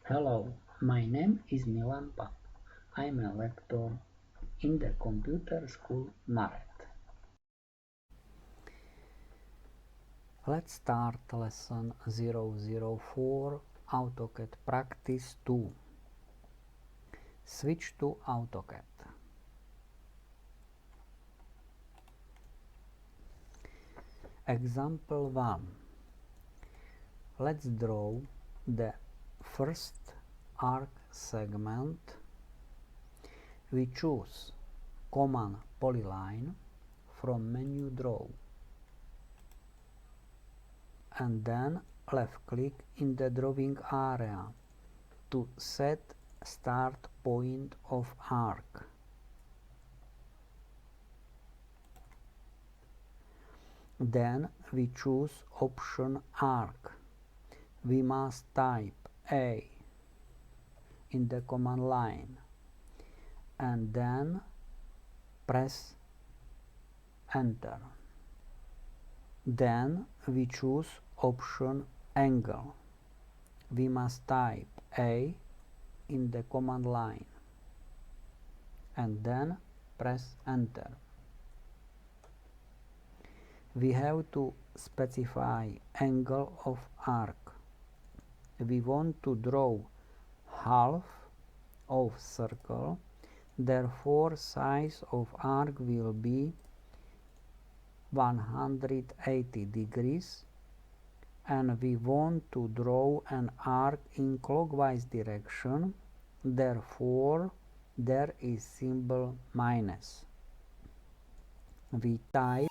Hello, my name is Milan Pap. I'm a lecturer in the computer school Maret. Let's start lesson 004 AutoCAD Practice 2. Switch to AutoCAD. Example 1. Let's draw the first arc segment. We choose Command Polyline from menu Draw and then left click in the drawing area to set start point of arc. Then we choose option arc. We must type A in the command line and then press enter. Then we choose option angle. We must type A in the command line and then press enter. We have to specify angle of arc. We want to draw half of circle, therefore size of arc will be 180 degrees, and we want to draw an arc in clockwise direction, therefore there is symbol minus. We type